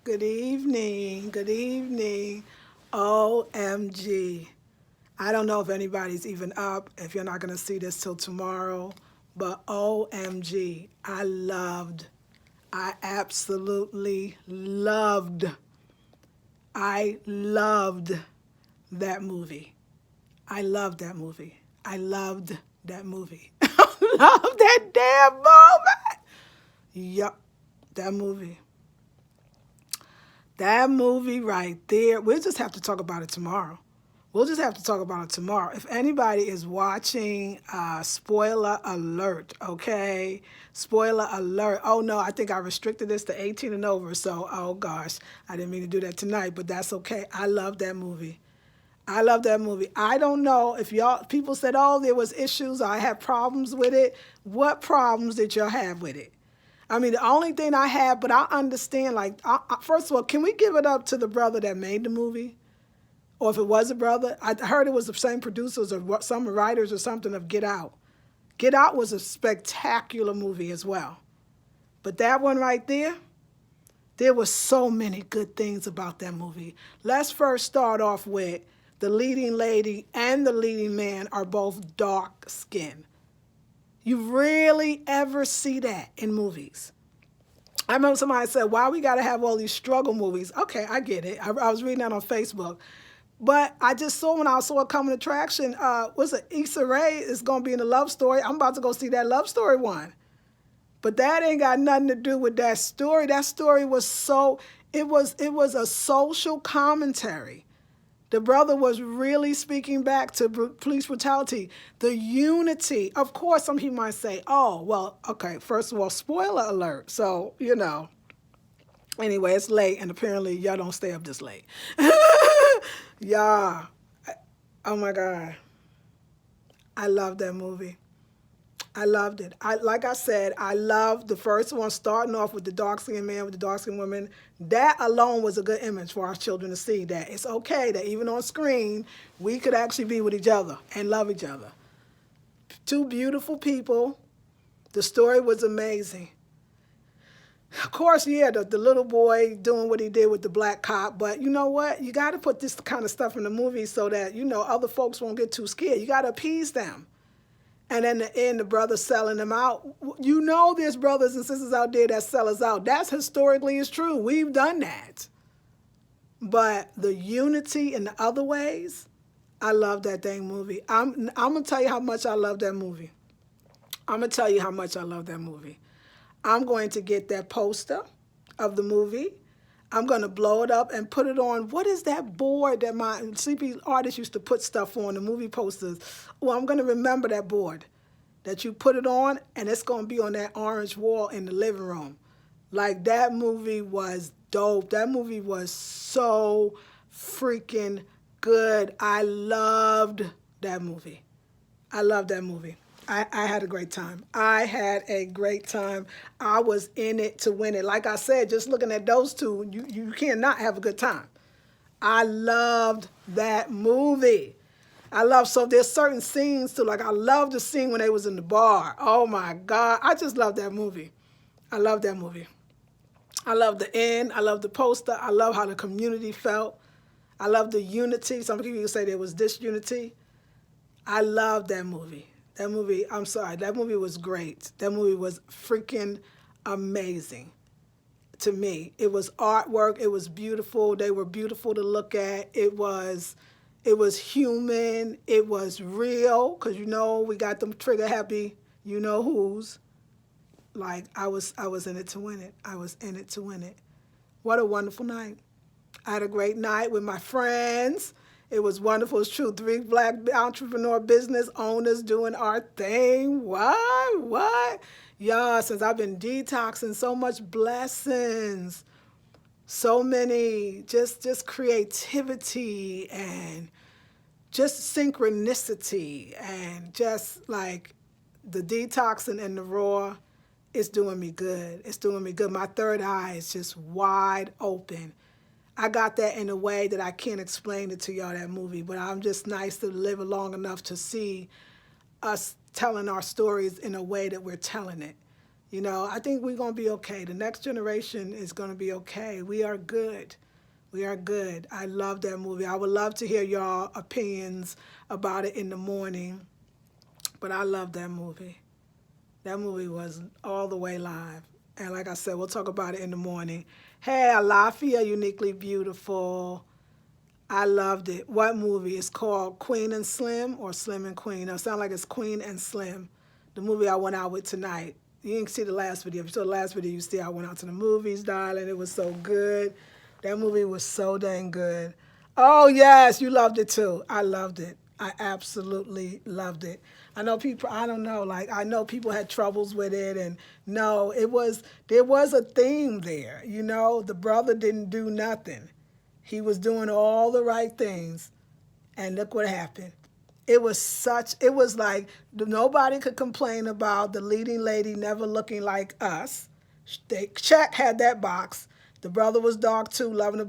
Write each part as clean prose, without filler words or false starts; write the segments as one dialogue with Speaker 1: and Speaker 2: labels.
Speaker 1: Good evening. Good evening. OMG. I don't know if anybody's even up, if you're not going to see this till tomorrow, but OMG. I absolutely loved that movie. I loved that movie. I loved that movie. I love that damn movie. Yup, that movie. That movie right there, we'll just have to talk about it tomorrow. We'll just have to talk about it tomorrow. If anybody is watching, spoiler alert, okay? Spoiler alert. Oh no, I think I restricted this to 18 and over, so oh gosh, I didn't mean to do that tonight, but that's okay. I love that movie. I love that movie. I don't know if y'all, people said, oh, there was issues, I had problems with it. What problems did y'all have with it? I mean, the only thing I have, but I understand, like, first of all, can we give it up to the brother that made the movie? Or if it was a brother, I heard it was the same producers or some writers or something of Get Out. Get Out was a spectacular movie as well. But that one right there were so many good things about that movie. Let's first start off with the leading lady and the leading man are both dark skinned. You rarely ever see that in movies. I remember somebody said, why we got to have all these struggle movies? Okay, I get it. I was reading that on Facebook. But I just saw when I saw it coming attraction, what's it, Issa Rae is going to be in a love story. I'm about to go see that love story one. But that ain't got nothing to do with that story. That story was it was a social commentary. The brother was really speaking back to police brutality, the unity. Of course, some people might say, oh, well, okay, first of all, spoiler alert. So, anyway, it's late, and apparently y'all don't stay up this late. Yeah. Oh my God. I love that movie. I loved it. Like I said, I loved the first one starting off with the dark skinned man with the dark skinned woman. That alone was a good image for our children to see that it's okay that even on screen we could actually be with each other and love each other. Two beautiful people. The story was amazing. Of course, yeah, the little boy doing what he did with the black cop, but you know what? You got to put this kind of stuff in the movie so that, other folks won't get too scared. You got to appease them. And in the end, the brother selling them out. There's brothers and sisters out there that sell us out. That's historically is true. We've done that. But the unity in the other ways, I love that dang movie. I'm going to tell you how much I love that movie. I'm going to tell you how much I love that movie. I'm going to get that poster of the movie. I'm going to blow it up and put it on. What is that board that my sleepy artist used to put stuff on, the movie posters? Well, I'm going to remember that board that you put it on, and it's going to be on that orange wall in the living room. Like, that movie was dope. That movie was so freaking good. I loved that movie. I loved that movie. I had a great time. I had a great time. I was in it to win it. Like I said, just looking at those two, you cannot have a good time. I loved that movie. So there's certain scenes too. Like I love the scene when they was in the bar. Oh my God. I just love that movie. I love that movie. I love the end. I love the poster. I love how the community felt. I love the unity. Some people say there was disunity. I love that movie. That movie, I'm sorry, that movie was great. That movie was freaking amazing to me. It was artwork. It was beautiful. They were beautiful to look at. It was human. It was real because we got them trigger happy, who's. Like I was in it to win it. I was in it to win it. What a wonderful night. I had a great night with my friends. It was wonderful. It's true. 3 black entrepreneur business owners doing our thing. What? What? Yeah, since I've been detoxing, so much blessings. So many, just creativity and just synchronicity and just like the detoxing and the raw is doing me good. It's doing me good. My third eye is just wide open. I got that in a way that I can't explain it to y'all, that movie, but I'm just nice to live long enough to see us telling our stories in a way that we're telling it. You know, I think we're going to be okay. The next generation is going to be okay. We are good. We are good. I love that movie. I would love to hear y'all opinions about it in the morning, but I love that movie. That movie was all the way live. And like I said, we'll talk about it in the morning. Hey, Alafia, Uniquely Beautiful. I loved it. What movie? It's called Queen and Slim or Slim and Queen. It sounds like it's Queen and Slim. The movie I went out with tonight. You didn't see the last video. If you saw the last video, you see I went out to the movies, darling. It was so good. That movie was so dang good. Oh, yes, you loved it too. I loved it. I absolutely loved it. I know people, I don't know, like I know people had troubles with it, and no, there was a theme there. You know, the brother didn't do nothing. He was doing all the right things, and look what happened. It was like nobody could complain about the leading lady never looking like us. Check had that box. The brother was dark too, loving a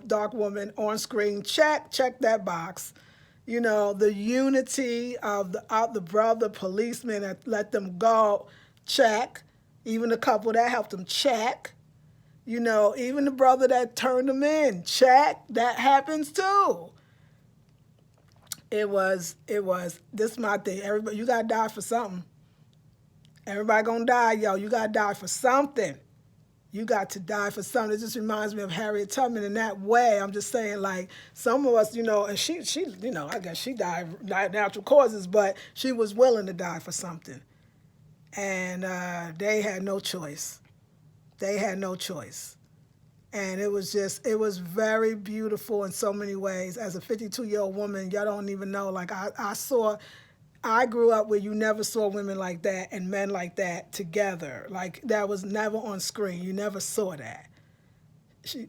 Speaker 1: dark woman on screen. Check that box. You know, the unity of the brother policeman that let them go. Check. Even the couple that helped them. Check. You know, even the brother that turned them in. Check. That happens too. This is my thing. Everybody, you gotta die for something. Everybody gonna die, yo. You gotta die for something. You got to die for something. It just reminds me of Harriet Tubman in that way. I'm just saying, like, some of us, you know, and she, you know, I guess she died natural causes, but she was willing to die for something. And they had no choice. They had no choice. And it was very beautiful in so many ways. As a 52-year-old woman, y'all don't even know. Like, I grew up where you never saw women like that and men like that together. Like, that was never on screen. You never saw that.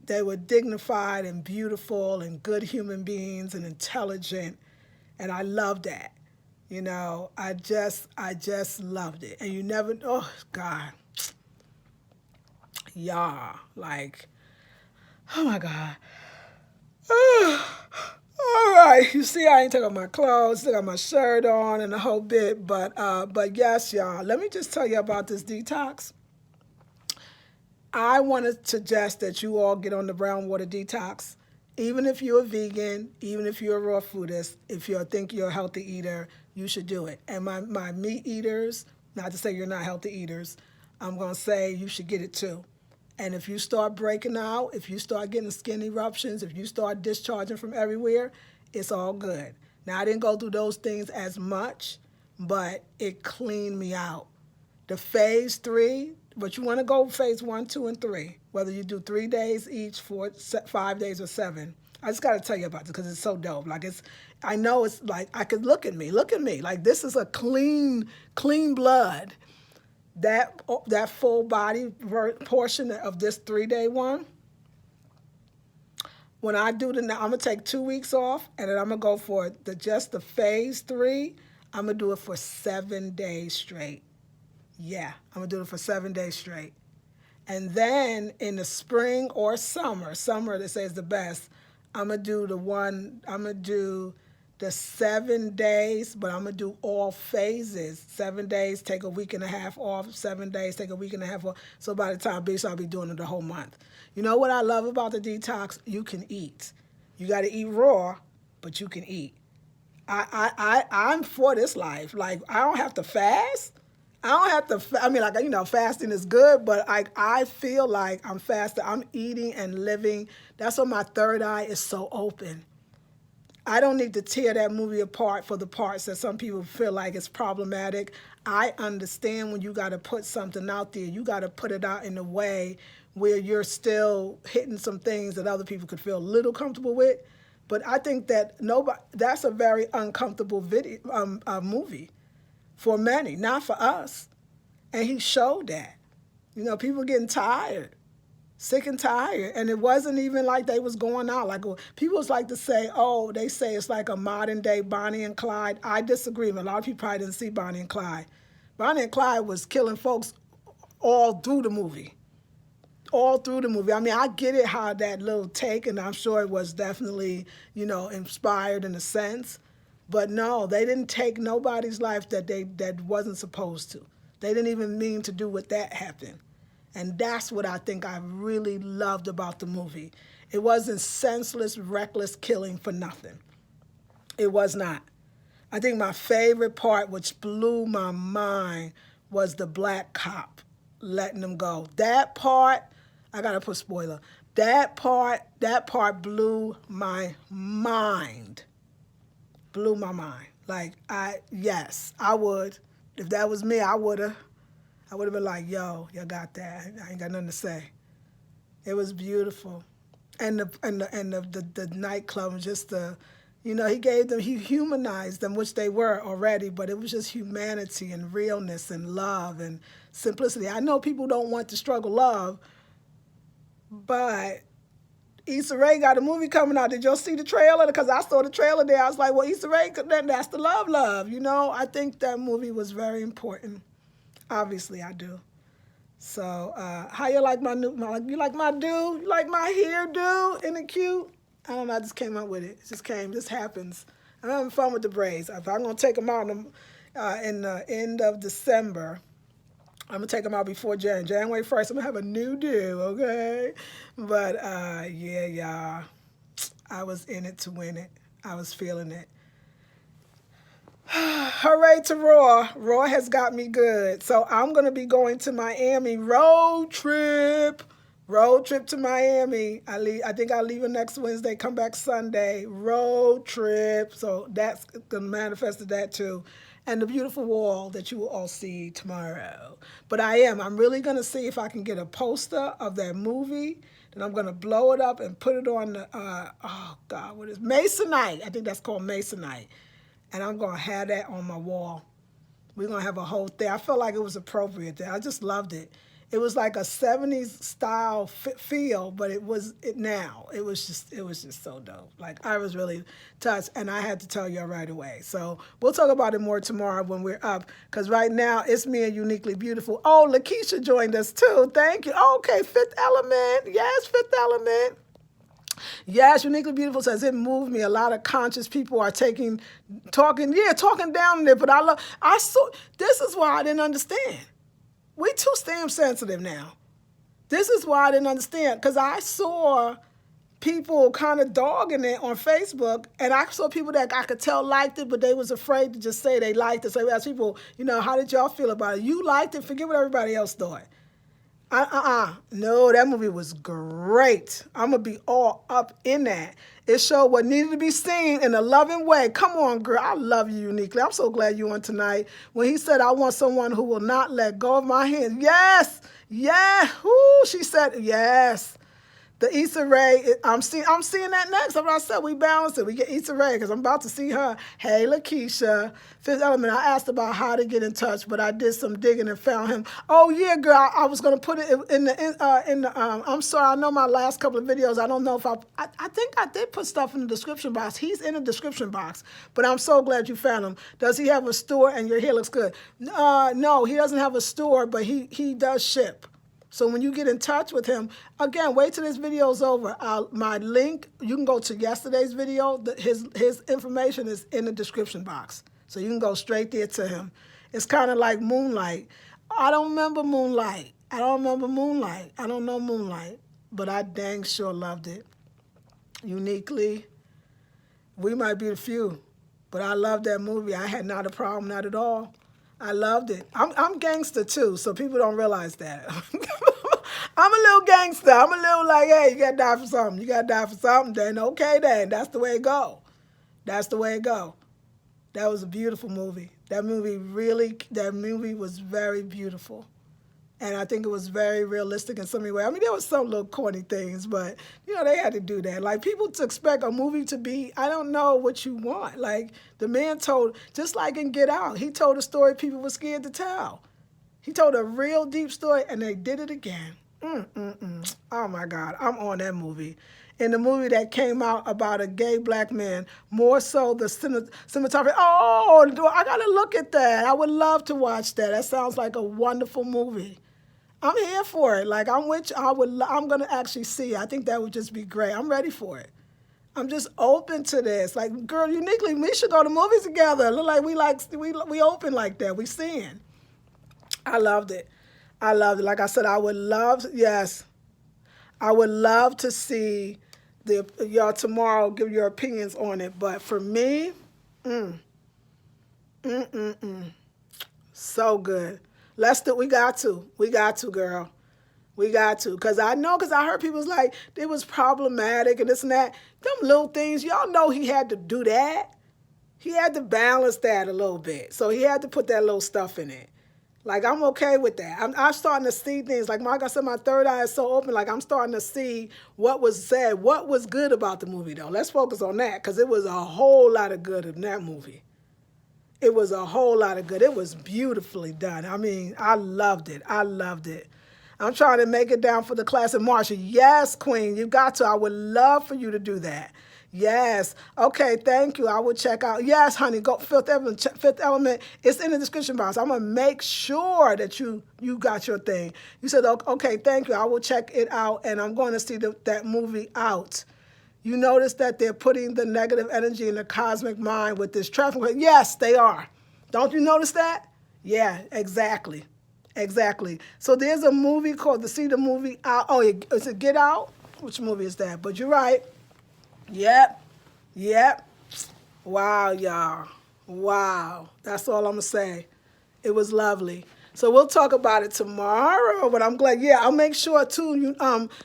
Speaker 1: They were dignified and beautiful and good human beings and intelligent. And I loved that. You know, I just loved it. And you never, oh, God. Yeah, like, oh my God. All right, you see, I ain't taking my clothes, still got my shirt on and the whole bit, but yes, y'all. Let me just tell you about this detox. I want to suggest that you all get on the brown water detox, even if you're a vegan, even if you're a raw foodist, if you think you're a healthy eater, you should do it. And my meat eaters, not to say you're not healthy eaters, I'm gonna say you should get it too. And if you start breaking out, if you start getting skin eruptions, if you start discharging from everywhere, it's all good. Now, I didn't go through those things as much, but it cleaned me out. The phase 3, but you want to go phase 1, 2, and 3, whether you do 3 days each, 5 days, or 7. I just got to tell you about this because it's so dope. Like, I know it's like, I could look at me. Like, this is a clean blood. That full body portion of this 3-day one, when I do I'm gonna take 2 weeks off, and then I'm gonna go for just the phase 3. I'm gonna do it for 7 days straight. Yeah, I'm gonna do it for 7 days straight. And then in the spring or summer they say is the best, I'm gonna do the 7 days, but I'm gonna do all phases. 7 days, take a week and a half off. 7 days, take a week and a half off. So by the time I'll be doing it the whole month. You know what I love about the detox? You can eat. You got to eat raw, but you can eat. I'm for this life. Like, I don't have to fast. I don't have to. I mean, like, you know, fasting is good, but I feel like I'm fasting. I'm eating and living. That's why my third eye is so open. I don't need to tear that movie apart for the parts that some people feel like it's problematic. I understand when you got to put something out there, you got to put it out in a way where you're still hitting some things that other people could feel a little comfortable with. But I think that that's a very uncomfortable movie for many, not for us. And he showed that. You know, people getting tired. Sick and tired, and it wasn't even like they was going out. Like, people like to say, oh, they say it's like a modern day Bonnie and Clyde. I disagree. A lot of people probably didn't see Bonnie and Clyde. Bonnie and Clyde was killing folks all through the movie. All through the movie. I mean, I get it how that little take, and I'm sure it was definitely, you know, inspired in a sense. But no, they didn't take nobody's life that wasn't supposed to. They didn't even mean to do what that happened. And that's what I think I really loved about the movie. It wasn't senseless, reckless killing for nothing. It was not. I think my favorite part, which blew my mind, was the black cop letting them go. That part, I gotta put spoiler. That part blew my mind. Blew my mind. Like yes, I would. If that was me, I would have been like, yo, you got that. I ain't got nothing to say. It was beautiful. And the nightclub, just he humanized them, which they were already, but it was just humanity and realness and love and simplicity. I know people don't want to struggle love, but Issa Rae got a movie coming out. Did y'all see the trailer? Because I saw the trailer there. I was like, well, Issa Rae, that's the love. I think that movie was very important. Obviously, I do. So, how you like you like my do? You like my hairdo? Isn't it cute? I don't know, I just came up with it. This happens. I'm having fun with the braids. If I'm going to take them out in the end of December, I'm going to take them out before January 1st. I'm going to have a new do, okay? But, yeah, y'all, I was in it to win it. I was feeling it. Hooray to Raw. Raw has got me good. So I'm going to be going to Miami. Road trip to Miami. I think I'll leave next Wednesday, come back Sunday. Road trip. So that's going to manifest that too. And the beautiful wall that you will all see tomorrow. But I'm really going to see if I can get a poster of that movie. Then I'm going to blow it up and put it on the, what is Masonite. I think that's called Masonite. And I'm going to have that on my wall. We're going to have a whole thing. I felt like it was appropriate there. I just loved it. It was like a 70s style feel, but it was just so dope. Like, I was really touched, and I had to tell y'all right away. So we'll talk about it more tomorrow when we're up, because right now it's me and Uniquely Beautiful. Oh, Lakeisha joined us too. Thank you. Okay, Fifth Element. Yes, Fifth Element. Yes, Uniquely Beautiful says it moved me. A lot of conscious people are talking down there, but this is why I didn't understand. We too damn sensitive now. This is why I didn't understand, because I saw people kind of dogging it on Facebook, and I saw people that I could tell liked it, but they was afraid to just say they liked it. So I asked people, how did y'all feel about it? You liked it, forget what everybody else thought. No, that movie was great. I'm going to be all up in that. It showed what needed to be seen in a loving way. Come on, girl. I love you Uniquely. I'm so glad you on tonight. When he said, I want someone who will not let go of my hand. Yes. Yeah. Woo. She said, yes. The Issa Rae, I'm seeing that next. That's what I said. We balance it. We get Issa Rae because I'm about to see her. Hey, Lakeisha. Fifth Element, I asked about how to get in touch, but I did some digging and found him. Oh, yeah, girl. I was going to put it in the I'm sorry. I know my last couple of videos. I don't know if I think I did put stuff in the description box. He's in the description box, but I'm so glad you found him. Does he have a store and your hair looks good? No, he doesn't have a store, but he does ship. So when you get in touch with him, again, wait till this video's over. My link, you can go to yesterday's video. His information is in the description box. So you can go straight there to him. It's kind of like Moonlight. I don't remember Moonlight. I don't know Moonlight, but I dang sure loved it. Uniquely, we might be the few, but I loved that movie. I had not a problem, not at all. I loved it. I'm gangster too, so people don't realize that. I'm a little gangster. I'm a little like, hey, you gotta die for something. You gotta die for something. Then okay, then that's the way it go. That's the way it go. That was a beautiful movie. That movie was very beautiful. And I think it was very realistic in so many ways. I mean, there was some little corny things, but, they had to do that. Like, people to expect a movie to be, I don't know what you want. Like, the man told, just like in Get Out, he told a story people were scared to tell. He told a real deep story, and they did it again. Oh, my God. I'm on that movie. In the movie that came out about a gay black man, more so the cinematography. Oh, I got to look at that. I would love to watch that. That sounds like a wonderful movie. I'm here for it. Like, I'm going to actually see it. I think that would just be great. I'm ready for it. I'm just open to this. Like, girl, Uniquely, we should go to movies together. Look like we open like that. We seeing. I loved it. I loved it. Like I said, I would love, yes, I would love to see y'all tomorrow give your opinions on it. But for me, so good. Lester, we got to, girl. We got to, cause I know, cause I heard people was like it was problematic and this and that. Them little things, y'all know he had to do that. He had to balance that a little bit, so he had to put that little stuff in it. Like I'm okay with that. I'm starting to see things. Like like I said, my third eye is so open. Like I'm starting to see what was said, what was good about the movie though. Let's focus on that, cause it was a whole lot of good in that movie. It was a whole lot of good. It was beautifully done. I mean, I loved it. I loved it. I'm trying to make it down for the class in March. Yes, Queen, you got to. I would love for you to do that. Yes. Okay, thank you. I will check out. Yes, honey, go Fifth Element. Fifth Element. It's in the description box. I'm gonna make sure that you got your thing. You said okay, thank you. I will check it out, and I'm going to see that movie out. You notice that they're putting the negative energy in the cosmic mind with this traffic. Yes, they are. Don't you notice that? Yeah, exactly. Exactly. So there's a movie called, to see the movie out. Oh, is it Get Out? Which movie is that? But you're right. Yep. Yep. Wow, y'all. Wow. That's all I'm going to say. It was lovely. So we'll talk about it tomorrow, but I'm glad. Yeah, I'll make sure too,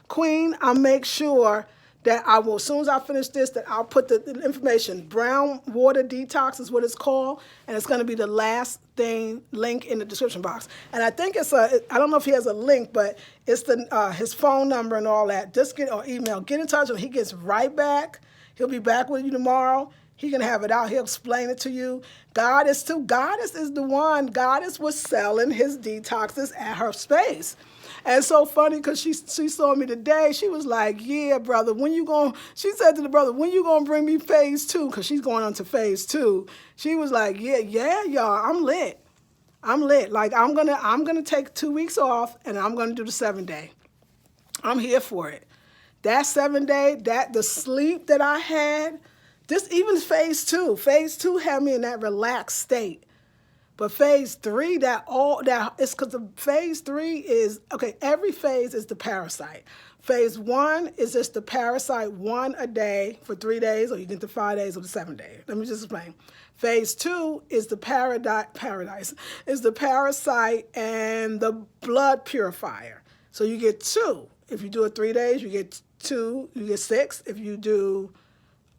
Speaker 1: Queen, I'll make sure that I will, as soon as I finish this, that I'll put the information. Brown Water Detox is what it's called, and it's going to be the last thing, link in the description box. And I think I don't know if he has a link, but it's his phone number and all that. Just or email, get in touch with him. He gets right back. He'll be back with you tomorrow. He can have it out. He'll explain it to you. Goddess too. Goddess is the one. Goddess was selling his detoxes at her space. And it's so funny because she saw me today. She was like, yeah, brother, when you going, she said to the brother, when you going to bring me phase 2? Because she's going on to phase 2. She was like, yeah, y'all, I'm lit. I'm lit. Like I'm gonna take 2 weeks off and I'm gonna do the 7-day. I'm here for it. That 7-day, the sleep that I had, this even phase 2. Phase 2 had me in that relaxed state. But phase 3, it's because the phase 3 is, okay, every phase is the parasite. Phase 1 is just the parasite, 1 a day for 3 days, or you get the 5 days or the 7 days. Let me just explain. Phase 2 is the paradise, is the parasite and the blood purifier. So you get 2. If you do it 3 days, you get 2, you get 6. If you do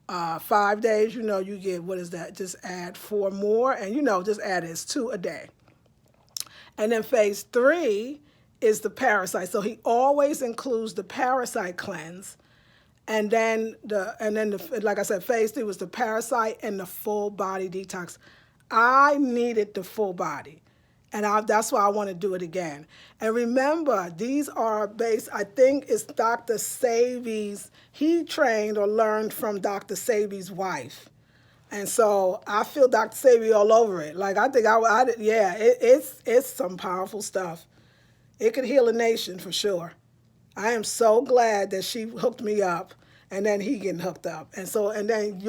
Speaker 1: 5 days, you get, what is that? Just add 4 more, and just add it's 2 a day. And then phase 3 is the parasite. So he always includes the parasite cleanse, and then like I said, phase 3 was the parasite and the full body detox. I needed the full body. And that's why I want to do it again. And remember, these are based, I think it's Dr. Sabi's, he trained or learned from Dr. Sabi's wife. And so I feel Dr. Sabi all over it. Like I think it's some powerful stuff. It could heal a nation for sure. I am so glad that she hooked me up and then he getting hooked up. And then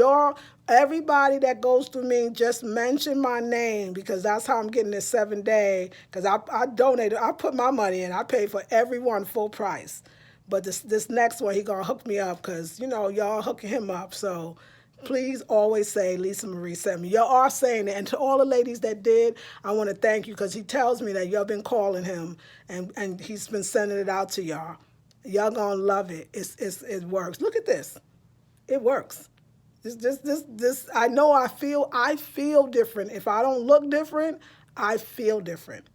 Speaker 1: everybody that goes through me, just mention my name, because that's how I'm getting this 7-day, because I donated, I put my money in, I paid for everyone full price. But this next one, he gonna hook me up, because, y'all hooking him up. So please always say Lisa Marie sent me. Y'all are saying it. And to all the ladies that did, I want to thank you, because he tells me that y'all been calling him and he's been sending it out to y'all. Y'all gonna love it. It works. Look at this. It works. This. I know. I feel different. If I don't look different, I feel different.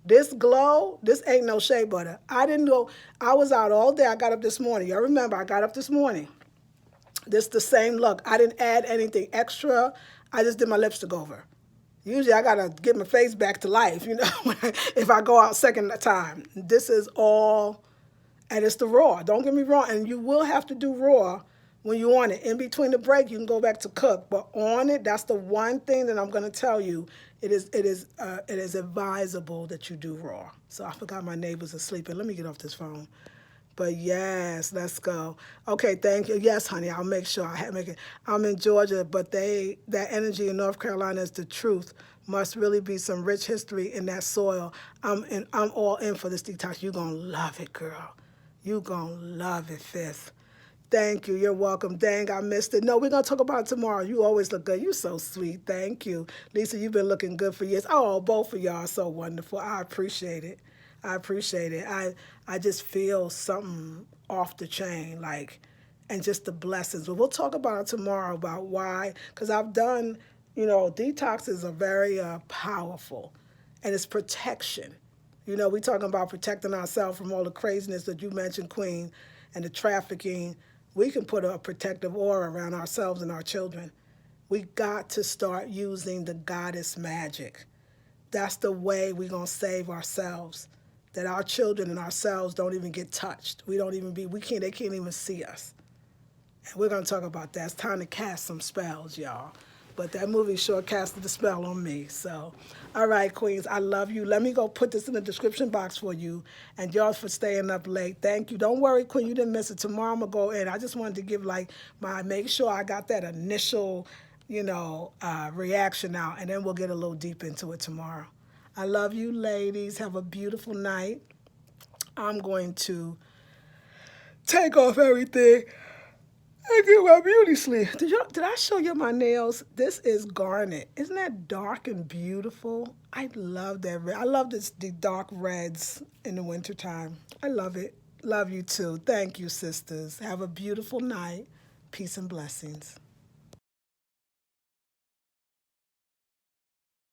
Speaker 1: This glow. This ain't no shea butter. I didn't know. I was out all day. I got up this morning. Y'all remember? I got up this morning. This the same look. I didn't add anything extra. I just did my lipstick over. Usually I gotta get my face back to life. If I go out second time. This is all. And it's the raw. Don't get me wrong. And you will have to do raw when you on it. In between the break, you can go back to cook. But on it, that's the one thing that I'm going to tell you. It is advisable that you do raw. So I forgot my neighbors are sleeping. Let me get off this phone. But yes, let's go. Okay, thank you. Yes, honey, I'll make sure. I'm in Georgia, but that energy in North Carolina is the truth. Must really be some rich history in that soil. I'm all in for this detox. You're going to love it, girl. You're going to love it, Fifth. Thank you. You're welcome. Dang, I missed it. No, we're going to talk about it tomorrow. You always look good. You're so sweet. Thank you. Lisa, you've been looking good for years. Oh, both of y'all are so wonderful. I appreciate it. I appreciate it. I just feel something off the chain, like, and just the blessings. But we'll talk about it tomorrow about why, because I've done, detoxes are very powerful, and it's protection. We talking about protecting ourselves from all the craziness that you mentioned, Queen, and the trafficking. We can put a protective aura around ourselves and our children. We got to start using the goddess magic. That's the way we're going to save ourselves. That our children and ourselves don't even get touched. They can't even see us. And we're going to talk about that. It's time to cast some spells, y'all. But that movie sure casted the spell on me. So, all right, Queens, I love you. Let me go put this in the description box for you. And y'all for staying up late. Thank you. Don't worry, Queen, you didn't miss it. Tomorrow I'm going to go in. I just wanted to give make sure I got that initial, reaction out. And then we'll get a little deep into it tomorrow. I love you, ladies. Have a beautiful night. I'm going to take off everything. I get my beauty sleep. Did I show you my nails? This is garnet. Isn't that dark and beautiful? I love that red. I love the dark reds in the wintertime. I love it. Love you too. Thank you, sisters. Have a beautiful night. Peace and blessings.